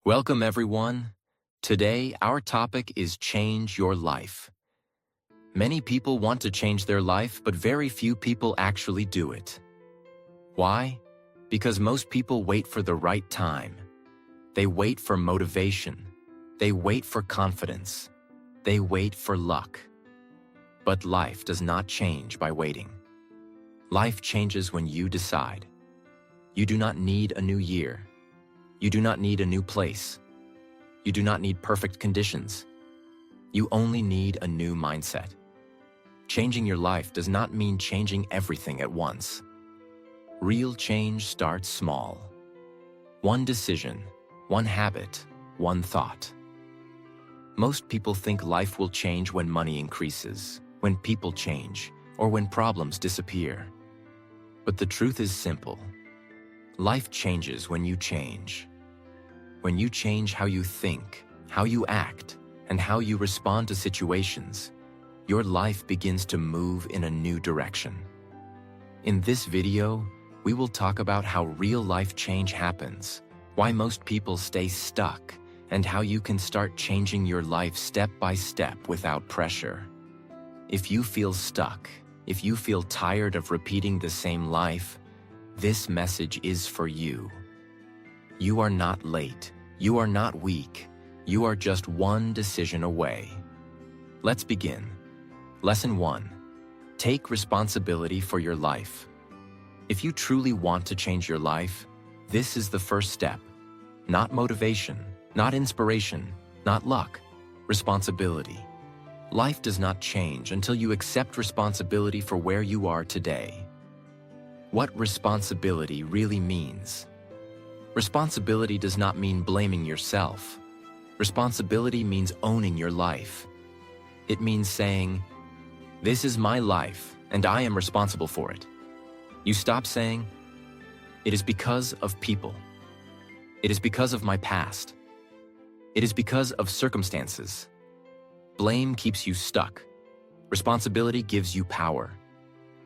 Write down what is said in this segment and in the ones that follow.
Welcome, everyone. Today, our topic is change your life. Many people want to change their life, but very few people actually do it. Why? Because most people wait for the right time. They wait for motivation. They wait for confidence. They wait for luck. But life does not change by waiting. Life changes when you decide. You do not need a new year. You do not need a new place. You do not need perfect conditions. You only need a new mindset. Changing your life does not mean changing everything at once. Real change starts small. One decision, one habit, one thought. Most people think life will change when money increases, when people change, or when problems disappear. But the truth is simple. Life changes when you change. When you change how you think, how you act, and how you respond to situations, your life begins to move in a new direction. In this video, we will talk about how real-life change happens, why most people stay stuck, and how you can start changing your life step by step without pressure. If you feel stuck, if you feel tired of repeating the same life, this message is for you. You are not late. You are not weak. You are just one decision away. Let's begin. Lesson 1. Take responsibility for your life. If you truly want to change your life, this is the first step. Not motivation, not inspiration, not luck. Responsibility. Life does not change until you accept responsibility for where you are today. What responsibility really means. Responsibility does not mean blaming yourself. Responsibility means owning your life. It means saying, "This is my life, and I am responsible for it." You stop saying, "It is because of people. It is because of my past. It is because of circumstances." Blame keeps you stuck. Responsibility gives you power.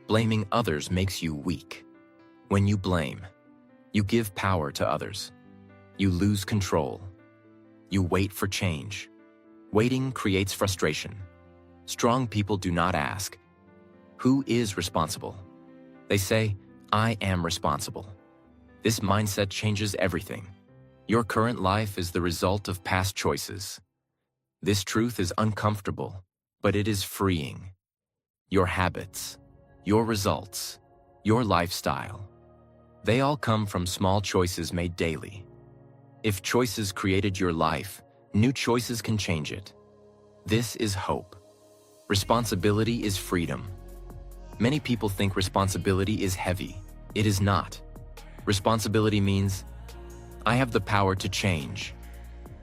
Blaming others makes you weak. When you blame, you give power to others. You lose control. You wait for change. Waiting creates frustration. Strong people do not ask, "Who is responsible?" They say, "I am responsible." This mindset changes everything. Your current life is the result of past choices. This truth is uncomfortable, but it is freeing. Your habits, your results, your lifestyle, they all come from small choices made daily. If choices created your life, new choices can change it. This is hope. Responsibility is freedom. Many people think responsibility is heavy. It is not. Responsibility means, I have the power to change.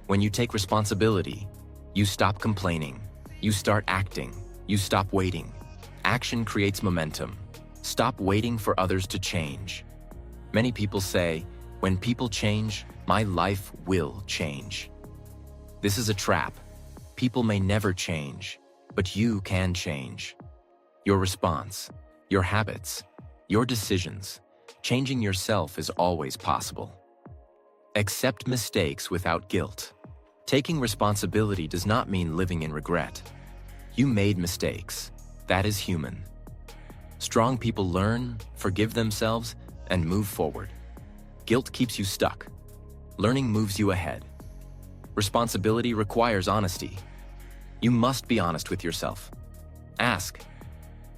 When you take responsibility, you stop complaining. You start acting. You stop waiting. Action creates momentum. Stop waiting for others to change. Many people say, "When people change, my life will change." This is a trap. People may never change, but you can change. Your response, your habits, your decisions, changing yourself is always possible. Accept mistakes without guilt. Taking responsibility does not mean living in regret. You made mistakes. That is human. Strong people learn, forgive themselves, and move forward. Guilt keeps you stuck. Learning moves you ahead. Responsibility requires honesty. You must be honest with yourself. Ask,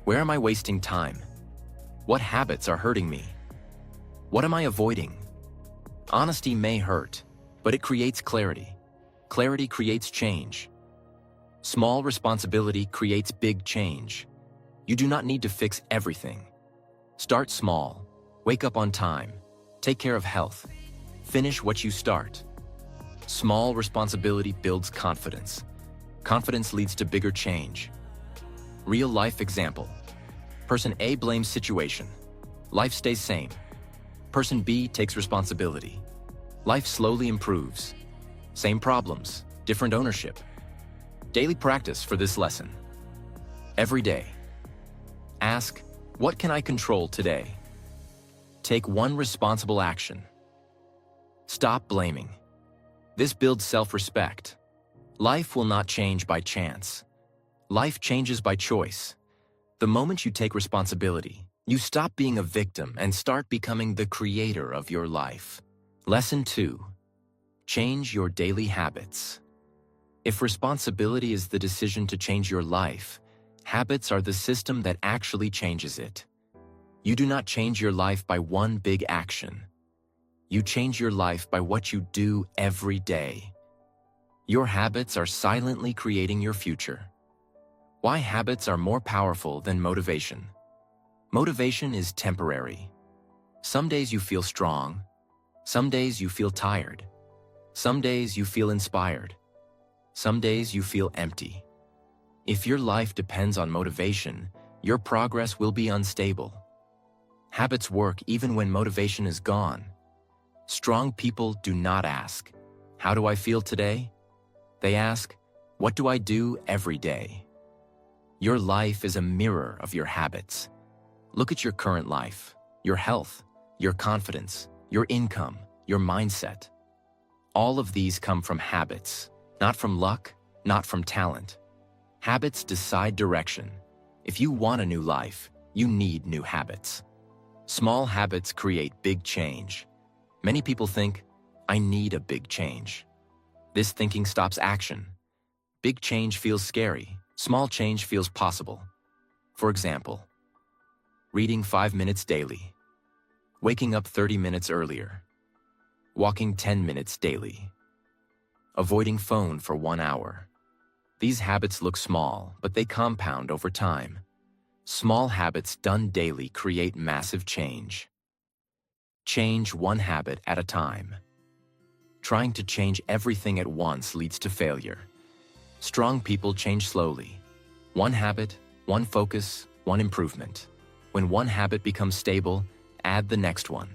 where am I wasting time? What habits are hurting me? What am I avoiding? Honesty may hurt, but it creates clarity. Clarity creates change. Small responsibility creates big change. You do not need to fix everything. Start small. Wake up on time. Take care of health. Finish what you start. Small responsibility builds confidence. Confidence leads to bigger change. Real-life example. Person A blames situation. Life stays same. Person B takes responsibility. Life slowly improves. Same problems, different ownership. Daily practice for this lesson. Every day. Ask, what can I control today? Take one responsible action. Stop blaming. This builds self-respect. Life will not change by chance. Life changes by choice. The moment you take responsibility, you stop being a victim and start becoming the creator of your life. Lesson 2. Change your daily habits. If responsibility is the decision to change your life, habits are the system that actually changes it. You do not change your life by one big action. You change your life by what you do every day. Your habits are silently creating your future. Why habits are more powerful than motivation. Motivation is temporary. Some days you feel strong. Some days you feel tired. Some days you feel inspired. Some days you feel empty. If your life depends on motivation, your progress will be unstable. Habits work even when motivation is gone. Strong people do not ask, "How do I feel today?" They ask, "What do I do every day?" Your life is a mirror of your habits. Look at your current life, your health, your confidence, your income, your mindset. All of these come from habits, not from luck, not from talent. Habits decide direction. If you want a new life, you need new habits. Small habits create big change. Many people think, "I need a big change." This thinking stops action. Big change feels scary. Small change feels possible. For example, reading 5 minutes daily, waking up 30 minutes earlier, walking 10 minutes daily, avoiding phone for 1 hour. These habits look small, but they compound over time. Small habits done daily create massive change. Change one habit at a time. Trying to change everything at once leads to failure. Strong people change slowly. One habit, one focus, one improvement. When one habit becomes stable, add the next one.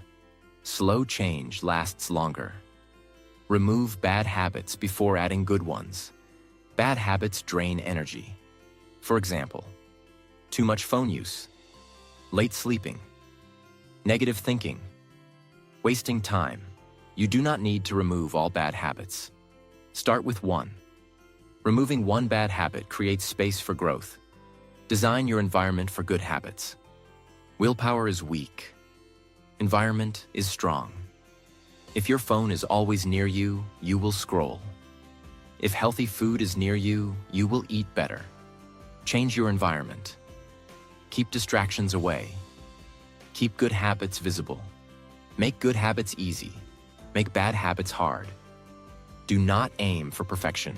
Slow change lasts longer. Remove bad habits before adding good ones. Bad habits drain energy. For example, too much phone use, late sleeping, negative thinking, wasting time. You do not need to remove all bad habits. Start with one. Removing one bad habit creates space for growth. Design your environment for good habits. Willpower is weak. Environment is strong. If your phone is always near you, you will scroll. If healthy food is near you, you will eat better. Change your environment. Keep distractions away. Keep good habits visible. Make good habits easy. Make bad habits hard. Do not aim for perfection.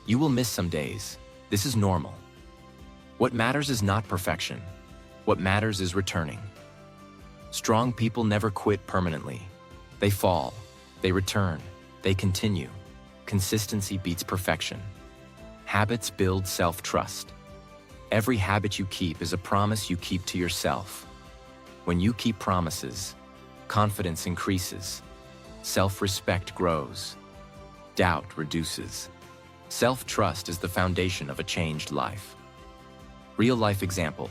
You will miss some days. This is normal. What matters is not perfection. What matters is returning. Strong people never quit permanently. They fall, they return, they continue. Consistency beats perfection. Habits build self-trust. Every habit you keep is a promise you keep to yourself. When you keep promises, confidence increases. Self-respect grows. Doubt reduces. Self-trust is the foundation of a changed life. Real-life example.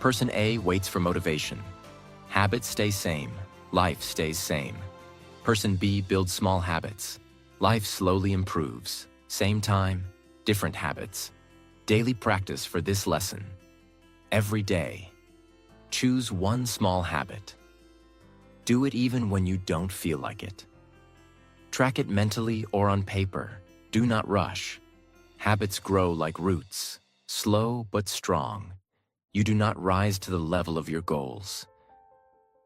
Person A waits for motivation. Habits stay same. Life stays same. Person B builds small habits. Life slowly improves. Same time, different habits. Daily practice for this lesson. Every day, choose one small habit. Do it even when you don't feel like it. Track it mentally or on paper. Do not rush. Habits grow like roots, slow but strong. You do not rise to the level of your goals.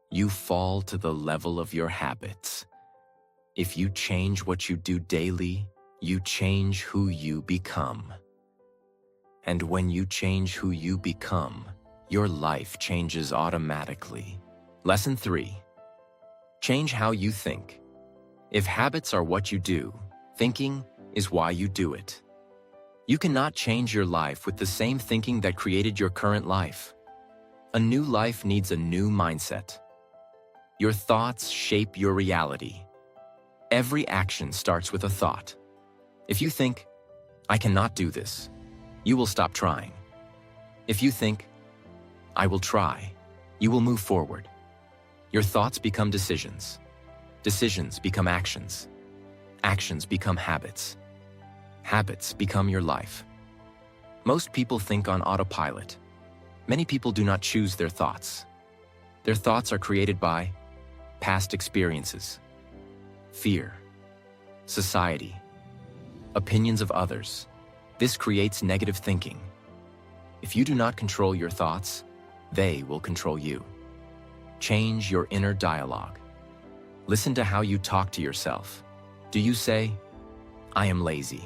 You fall to the level of your habits. If you change what you do daily, you change who you become. And when you change who you become, your life changes automatically. Lesson 3. Change how you think. If habits are what you do, thinking is why you do it. You cannot change your life with the same thinking that created your current life. A new life needs a new mindset. Your thoughts shape your reality. Every action starts with a thought. If you think, "I cannot do this," you will stop trying. If you think, "I will try," you will move forward. Your thoughts become decisions. Decisions become actions. Actions become habits. Habits become your life. Most people think on autopilot. Many people do not choose their thoughts. Their thoughts are created by past experiences, fear, society, opinions of others. This creates negative thinking. If you do not control your thoughts, they will control you. Change your inner dialogue. Listen to how you talk to yourself. Do you say, "I am lazy.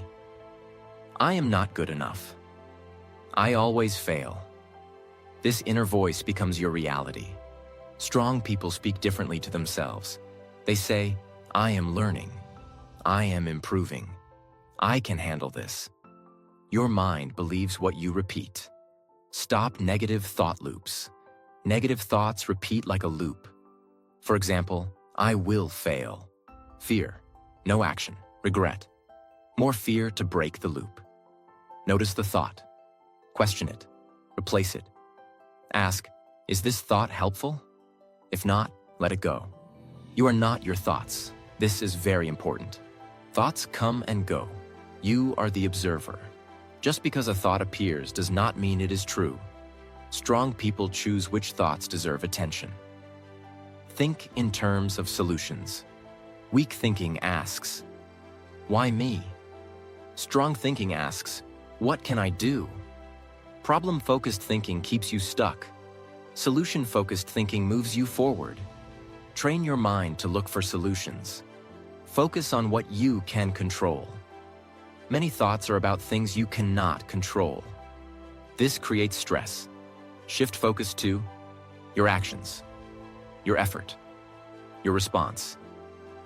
I am not good enough. I always fail"? This inner voice becomes your reality. Strong people speak differently to themselves. They say, "I am learning. I am improving. I can handle this." Your mind believes what you repeat. Stop negative thought loops. Negative thoughts repeat like a loop. For example, "I will fail." Fear, no action, regret. More fear to break the loop. Notice the thought. Question it. Replace it. Ask, "Is this thought helpful?" If not, let it go. You are not your thoughts. This is very important. Thoughts come and go. You are the observer. Just because a thought appears does not mean it is true. Strong people choose which thoughts deserve attention. Think in terms of solutions. Weak thinking asks, "Why me?" Strong thinking asks, "What can I do?" Problem-focused thinking keeps you stuck. Solution-focused thinking moves you forward. Train your mind to look for solutions. Focus on what you can control. Many thoughts are about things you cannot control. This creates stress. Shift focus to your actions, your effort, your response.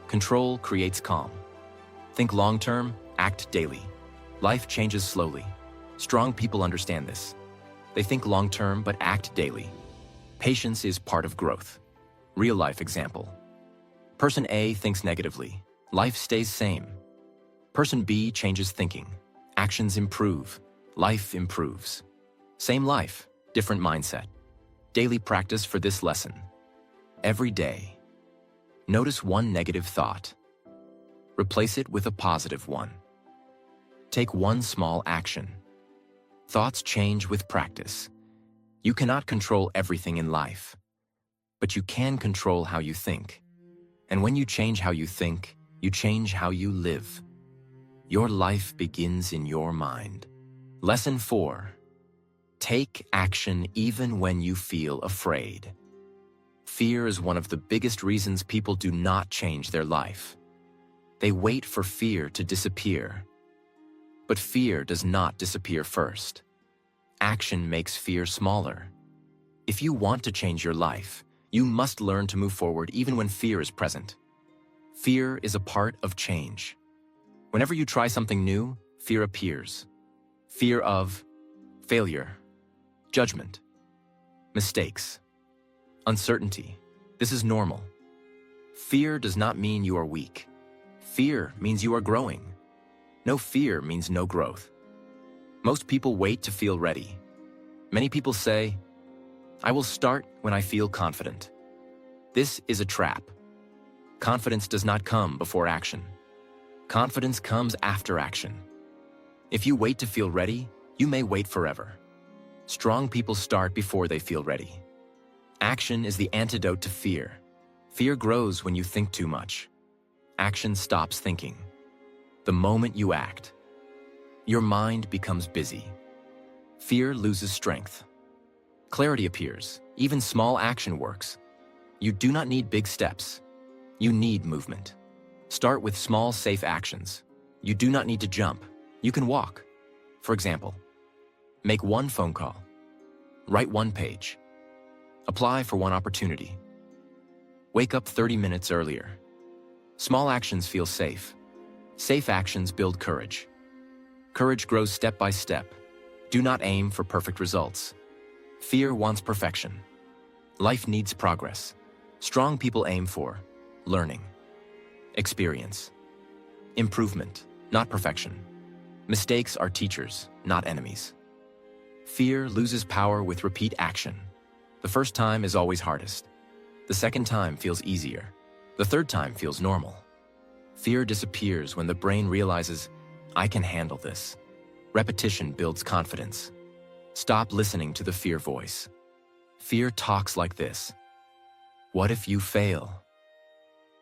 Control creates calm. Think long-term, act daily. Life changes slowly. Strong people understand this. They think long-term but act daily. Patience is part of growth. Real-life example. Person A thinks negatively. Life stays same. Person B changes thinking. Actions improve. Life improves. Same life, different mindset. Daily practice for this lesson. Every day. Notice one negative thought. Replace it with a positive one. Take one small action. Thoughts change with practice. You cannot control everything in life, but you can control how you think. And when you change how you think, you change how you live. Your life begins in your mind. Lesson 4. Take action even when you feel afraid. Fear is one of the biggest reasons people do not change their life. They wait for fear to disappear. But fear does not disappear first. Action makes fear smaller. If you want to change your life, you must learn to move forward even when fear is present. Fear is a part of change. Whenever you try something new, fear appears. Fear of failure, judgment, mistakes, uncertainty. This is normal. Fear does not mean you are weak. Fear means you are growing. No fear means no growth. Most people wait to feel ready. Many people say, "I will start when I feel confident." This is a trap. Confidence does not come before action. Confidence comes after action. If you wait to feel ready, you may wait forever. Strong people start before they feel ready. Action is the antidote to fear. Fear grows when you think too much. Action stops thinking. The moment you act, your mind becomes busy. Fear loses strength. Clarity appears. Even small action works. You do not need big steps. You need movement. Start with small, safe actions. You do not need to jump. You can walk. For example, make one phone call. Write one page. Apply for one opportunity. Wake up 30 minutes earlier. Small actions feel safe. Safe actions build courage. Courage grows step by step. Do not aim for perfect results. Fear wants perfection. Life needs progress. Strong people aim for learning, experience, improvement, not perfection. Mistakes are teachers, not enemies. Fear loses power with repeat action. The first time is always hardest. The second time feels easier. The third time feels normal. Fear disappears when the brain realizes, I can handle this. Repetition builds confidence. Stop listening to the fear voice. Fear talks like this. What if you fail?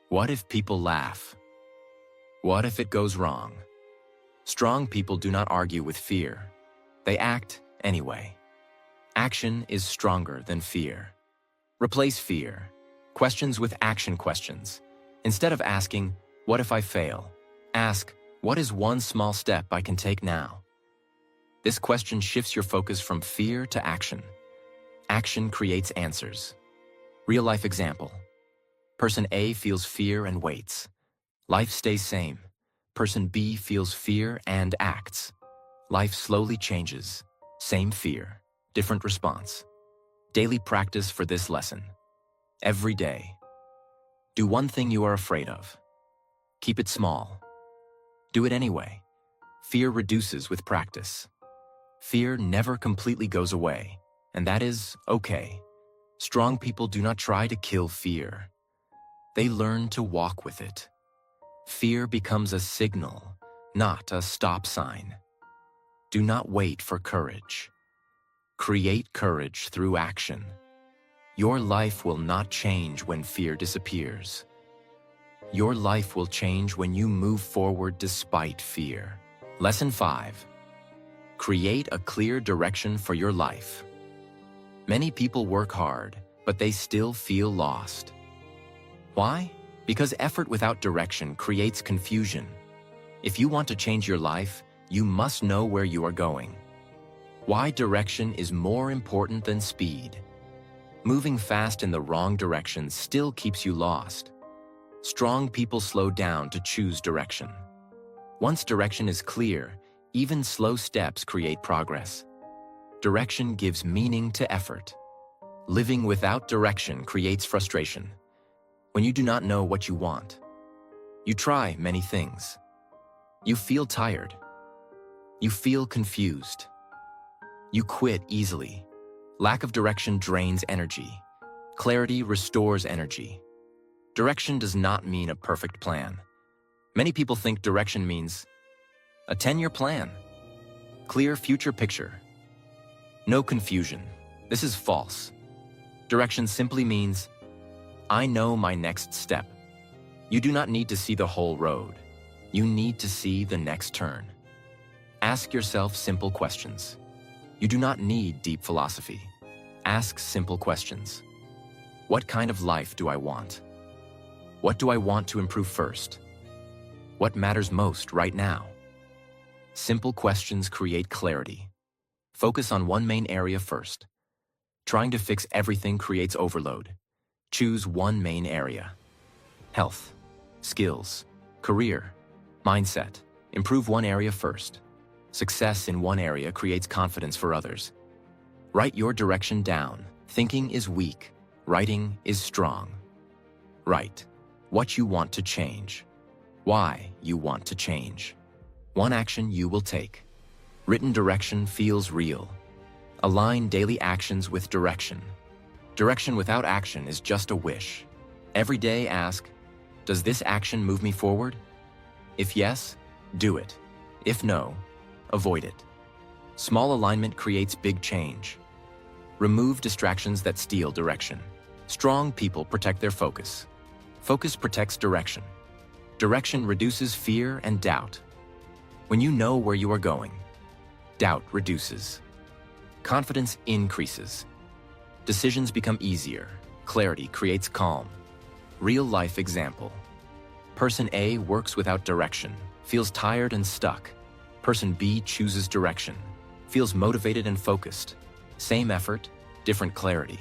What if people laugh? What if it goes wrong? Strong people do not argue with fear. They act anyway. Action is stronger than fear. Replace fear. Questions with action questions. Instead of asking, what if I fail? Ask, what is one small step I can take now? This question shifts your focus from fear to action. Action creates answers. Real-life example. Person A feels fear and waits. Life stays same. Person B feels fear and acts. Life slowly changes. Same fear, different response. Daily practice for this lesson. Every day. Do one thing you are afraid of. Keep it small. Do it anyway. Fear reduces with practice. Fear never completely goes away, and that is okay. Strong people do not try to kill fear. They learn to walk with it. Fear becomes a signal, not a stop sign. Do not wait for courage. Create courage through action. Your life will not change when fear disappears. Your life will change when you move forward despite fear. Lesson 5. Create a clear direction for your life. Many people work hard, but they still feel lost. Why? Because effort without direction creates confusion. If you want to change your life, you must know where you are going. Why direction is more important than speed. Moving fast in the wrong direction still keeps you lost. Strong people slow down to choose direction. Once direction is clear, even slow steps create progress. Direction gives meaning to effort. Living without direction creates frustration. When you do not know what you want, you try many things. You feel tired. You feel confused. You quit easily. Lack of direction drains energy. Clarity restores energy. Direction does not mean a perfect plan. Many people think direction means a 10-year plan, clear future picture. No confusion. This is false. Direction simply means, I know my next step. You do not need to see the whole road. You need to see the next turn. Ask yourself simple questions. You do not need deep philosophy. Ask simple questions. What kind of life do I want? What do I want to improve first? What matters most right now? Simple questions create clarity. Focus on one main area first. Trying to fix everything creates overload. Choose one main area. Health, skills, career, mindset. Improve one area first. Success in one area creates confidence for others. Write your direction down. Thinking is weak. Writing is strong. Write what you want to change. Why you want to change. One action you will take. Written direction feels real. Align daily actions with direction. Direction without action is just a wish. Every day ask, does this action move me forward? If yes, do it. If no, avoid it. Small alignment creates big change. Remove distractions that steal direction. Strong people protect their focus. Focus protects direction. Direction reduces fear and doubt. When you know where you are going, doubt reduces. Confidence increases. Decisions become easier. Clarity creates calm. Real-life example. Person A works without direction, feels tired and stuck. Person B chooses direction, feels motivated and focused. Same effort, different clarity.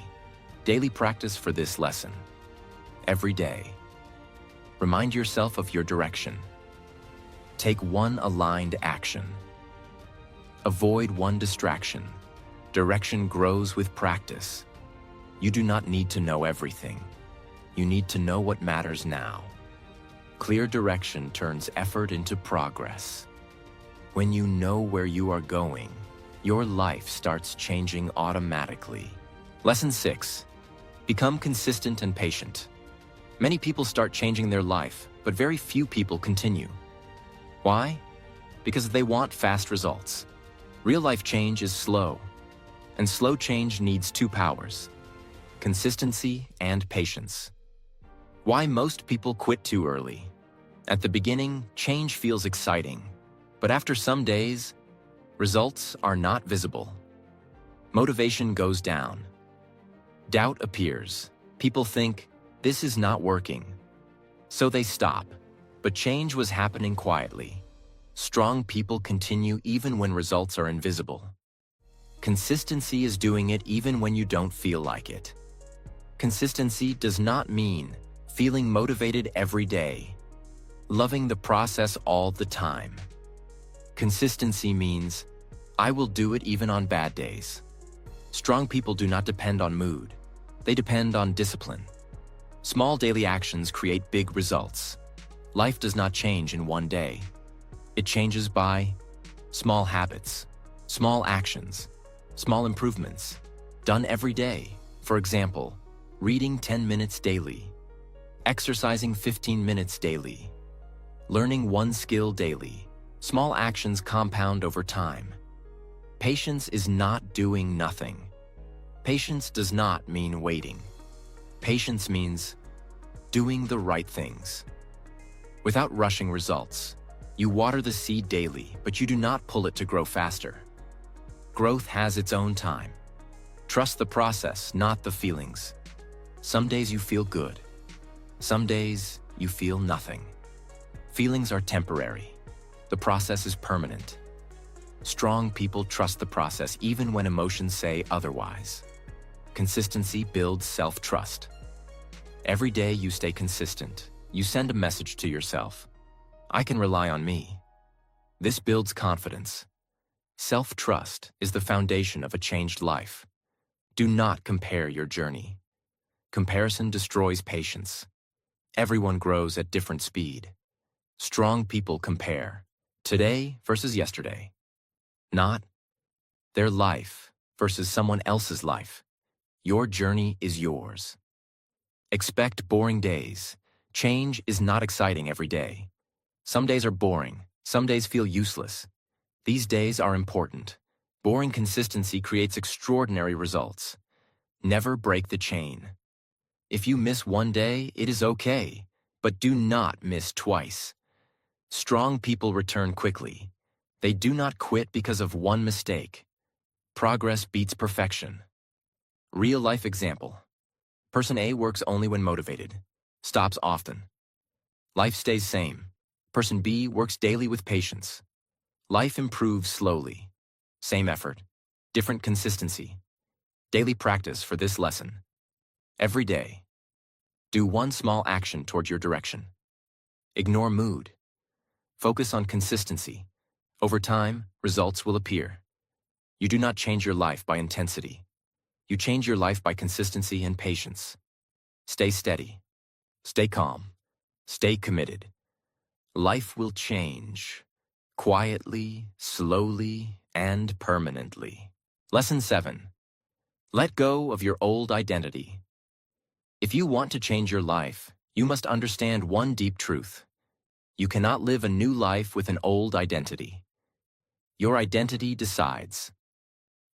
Daily practice for this lesson. Every day. Remind yourself of your direction. Take one aligned action. Avoid one distraction. Direction grows with practice. You do not need to know everything. You need to know what matters now. Clear direction turns effort into progress. When you know where you are going, your life starts changing automatically. Lesson 6. Become consistent and patient. Many people start changing their life, but very few people continue. Why? Because they want fast results. Real-life change is slow, and slow change needs two powers: consistency and patience. Why most people quit too early? At the beginning, change feels exciting, but after some days, results are not visible. Motivation goes down. Doubt appears. People think, this is not working. So they stop. But change was happening quietly. Strong people continue even when results are invisible. Consistency is doing it even when you don't feel like it. Consistency does not mean feeling motivated every day, loving the process all the time. Consistency means, I will do it even on bad days. Strong people do not depend on mood. They depend on discipline. Small daily actions create big results. Life does not change in one day. It changes by small habits, small actions, small improvements, done every day. For example, reading 10 minutes daily, exercising 15 minutes daily, learning one skill daily. Small actions compound over time. Patience is not doing nothing. Patience does not mean waiting. Patience means doing the right things. Without rushing results, you water the seed daily, but you do not pull it to grow faster. Growth has its own time. Trust the process, not the feelings. Some days you feel good. Some days you feel nothing. Feelings are temporary. The process is permanent. Strong people trust the process even when emotions say otherwise. Consistency builds self-trust. Every day you stay consistent. You send a message to yourself. I can rely on me. This builds confidence. Self-trust is the foundation of a changed life. Do not compare your journey. Comparison destroys patience. Everyone grows at different speed. Strong people compare today versus yesterday, not their life versus someone else's life. Your journey is yours. Expect boring days. Change is not exciting every day. Some days are boring. Some days feel useless. These days are important. Boring consistency creates extraordinary results. Never break the chain. If you miss one day, it is okay, but do not miss twice. Strong people return quickly. They do not quit because of one mistake. Progress beats perfection. Real-life example. Person A works only when motivated, stops often. Life stays same. Person B works daily with patience. Life improves slowly. Same effort, different consistency. Daily practice for this lesson. Every day, do one small action toward your direction. Ignore mood. Focus on consistency. Over time, results will appear. You do not change your life by intensity. You change your life by consistency and patience. Stay steady. Stay calm. Stay committed. Life will change. Quietly, slowly, and permanently. Lesson 7. Let go of your old identity. If you want to change your life, you must understand one deep truth. You cannot live a new life with an old identity. Your identity decides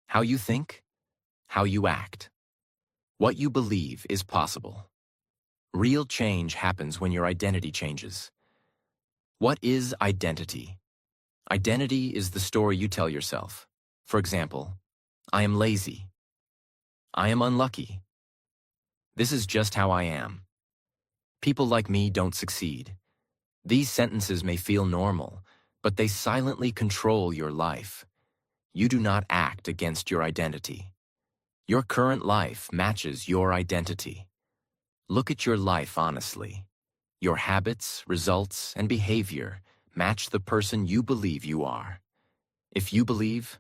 how you think, how you act. What you believe is possible. Real change happens when your identity changes. What is identity? Identity is the story you tell yourself. For example, I am lazy. I am unlucky. This is just how I am. People like me don't succeed. These sentences may feel normal, but they silently control your life. You do not act against your identity. Your current life matches your identity. Look at your life honestly. Your habits, results, and behavior match the person you believe you are. If you believe,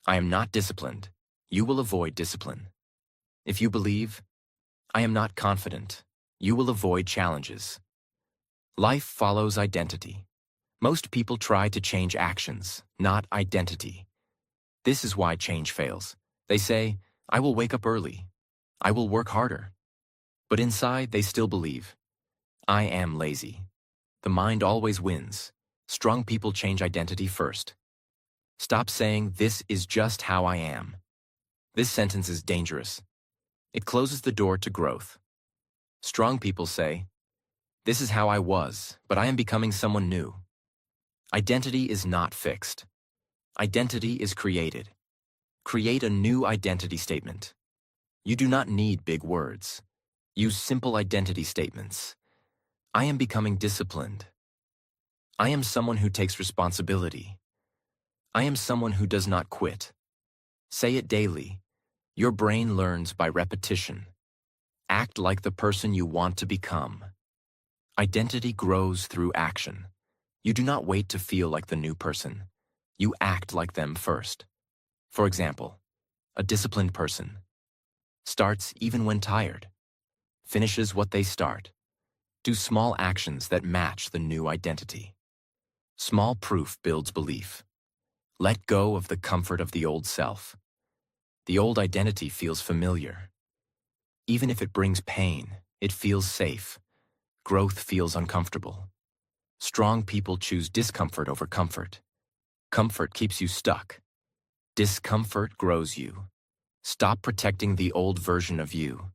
I am not disciplined, you will avoid discipline. If you believe, I am not confident, you will avoid challenges. Life follows identity. Most people try to change actions, not identity. This is why change fails. They say, I will wake up early. I will work harder. But inside, they still believe, I am lazy. The mind always wins. Strong people change identity first. Stop saying, "This is just how I am." This sentence is dangerous. It closes the door to growth. Strong people say, "This is how I was, but I am becoming someone new." Identity is not fixed. Identity is created. Create a new identity statement. You do not need big words. Use simple identity statements. I am becoming disciplined. I am someone who takes responsibility. I am someone who does not quit. Say it daily. Your brain learns by repetition. Act like the person you want to become. Identity grows through action. You do not wait to feel like the new person. You act like them first. For example, a disciplined person starts even when tired, finishes what they start. Do small actions that match the new identity. Small proof builds belief. Let go of the comfort of the old self. The old identity feels familiar. Even if it brings pain, it feels safe. Growth feels uncomfortable. Strong people choose discomfort over comfort. Comfort keeps you stuck. Discomfort grows you. Stop protecting the old version of you.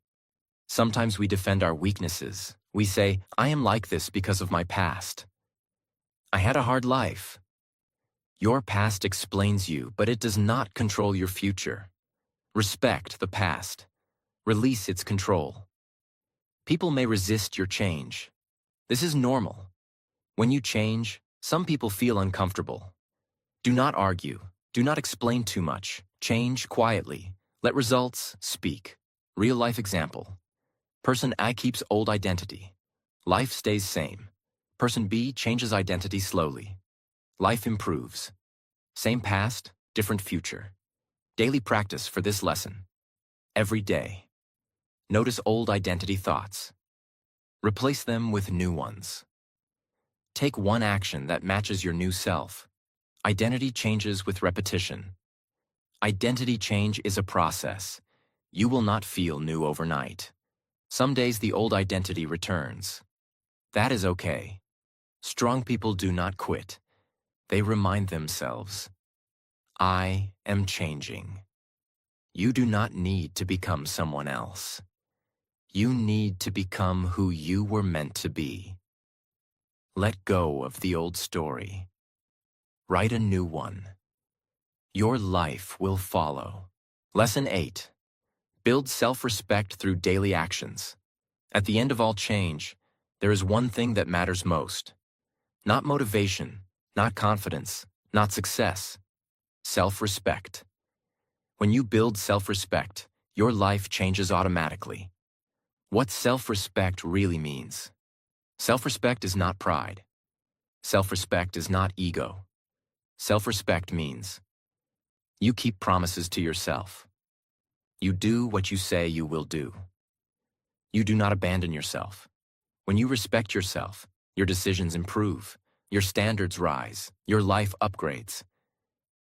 Sometimes we defend our weaknesses. We say, "I am like this because of my past. I had a hard life." Your past explains you, but it does not control your future. Respect the past. Release its control. People may resist your change. This is normal. When you change, some people feel uncomfortable. Do not argue. Do not explain too much. Change quietly. Let results speak. Real-life example. Person A keeps old identity. Life stays same. Person B changes identity slowly. Life improves. Same past, different future. Daily practice for this lesson. Every day. Notice old identity thoughts. Replace them with new ones. Take one action that matches your new self. Identity changes with repetition. Identity change is a process. You will not feel new overnight. Some days the old identity returns. That is okay. Strong people do not quit. They remind themselves, "I am changing." You do not need to become someone else. You need to become who you were meant to be. Let go of the old story. Write a new one. Your life will follow. Lesson 8. Build self-respect through daily actions. At the end of all change, there is one thing that matters most. Not motivation, not confidence, not success. Self-respect. When you build self-respect, your life changes automatically. What self-respect really means. Self-respect is not pride. Self-respect is not ego. Self-respect means you keep promises to yourself. You do what you say you will do. You do not abandon yourself. When you respect yourself, your decisions improve, your standards rise, your life upgrades.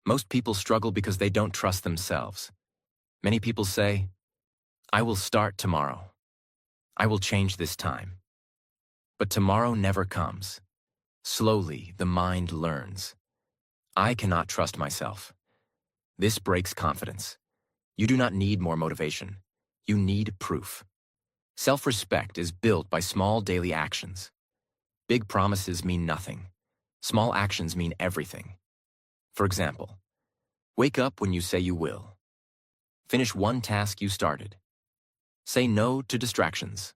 Most people struggle because they don't trust themselves. Many people say, "I will start tomorrow. I will change this time." But tomorrow never comes. Slowly, the mind learns. I cannot trust myself. This breaks confidence. You do not need more motivation. You need proof. Self-respect is built by small daily actions. Big promises mean nothing. Small actions mean everything. For example, wake up when you say you will. Finish one task you started. Say no to distractions.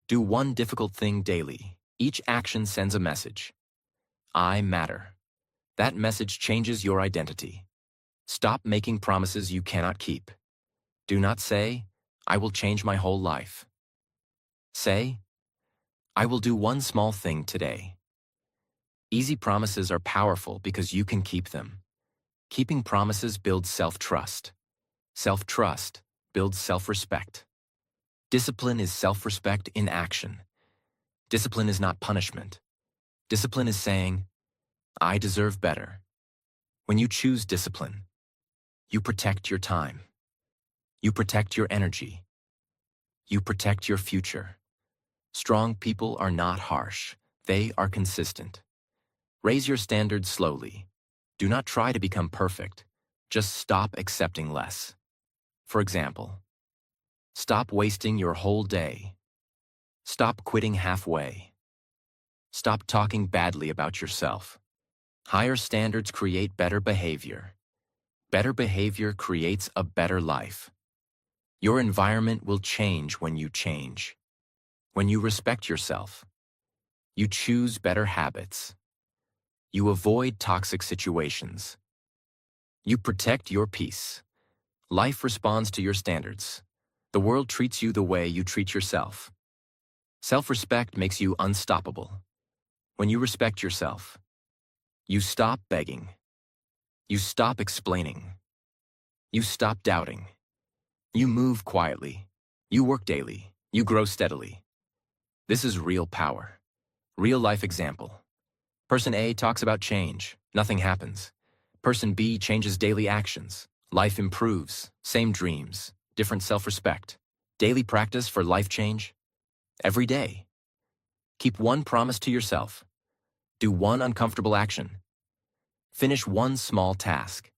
Do one difficult thing daily. Each action sends a message. I matter. That message changes your identity. Stop making promises you cannot keep. Do not say, "I will change my whole life." Say, "I will do one small thing today." Easy promises are powerful because you can keep them. Keeping promises builds self-trust. Self-trust builds self-respect. Discipline is self-respect in action. Discipline is not punishment. Discipline is saying, "I deserve better." When you choose discipline, you protect your time. You protect your energy. You protect your future. Strong people are not harsh. They are consistent. Raise your standards slowly. Do not try to become perfect. Just stop accepting less. For example, stop wasting your whole day. Stop quitting halfway. Stop talking badly about yourself. Higher standards create better behavior. Better behavior creates a better life. Your environment will change when you change. When you respect yourself, you choose better habits. You avoid toxic situations. You protect your peace. Life responds to your standards. The world treats you the way you treat yourself. Self-respect makes you unstoppable. When you respect yourself, you stop begging. You stop explaining. You stop doubting. You move quietly. You work daily. You grow steadily. This is real power. Real life example. Person A talks about change. Nothing happens. Person B changes daily actions. Life improves. Same dreams. Different self-respect. Daily practice for life change. Every day. Keep one promise to yourself. Do one uncomfortable action. Finish one small task.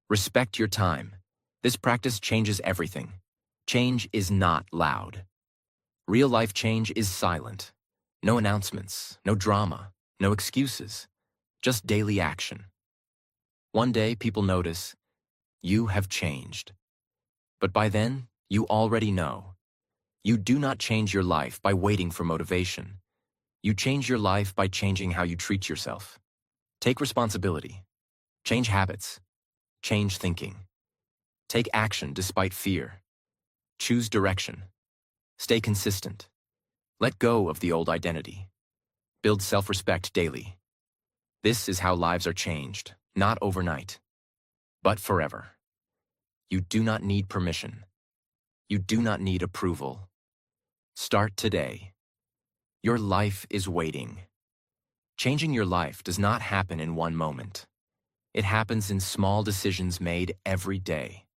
Respect your time. This practice changes everything. Change is not loud. Real life change is silent. No announcements, no drama, no excuses, just daily action. One day people notice, you have changed. But by then, you already know. You do not change your life by waiting for motivation. You change your life by changing how you treat yourself. Take responsibility. Change habits. Change thinking. Take action despite fear. Choose direction. Stay consistent. Let go of the old identity. Build self-respect daily. This is how lives are changed, not overnight, but forever. You do not need permission. You do not need approval. Start today. Your life is waiting. Changing your life does not happen in one moment. It happens in small decisions made every day.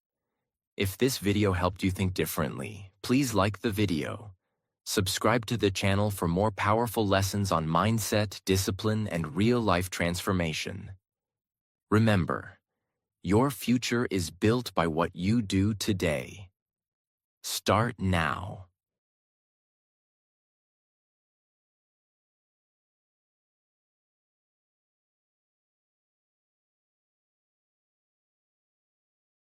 If this video helped you think differently, please like the video. Subscribe to the channel for more powerful lessons on mindset, discipline, and real-life transformation. Remember, your future is built by what you do today. Start now.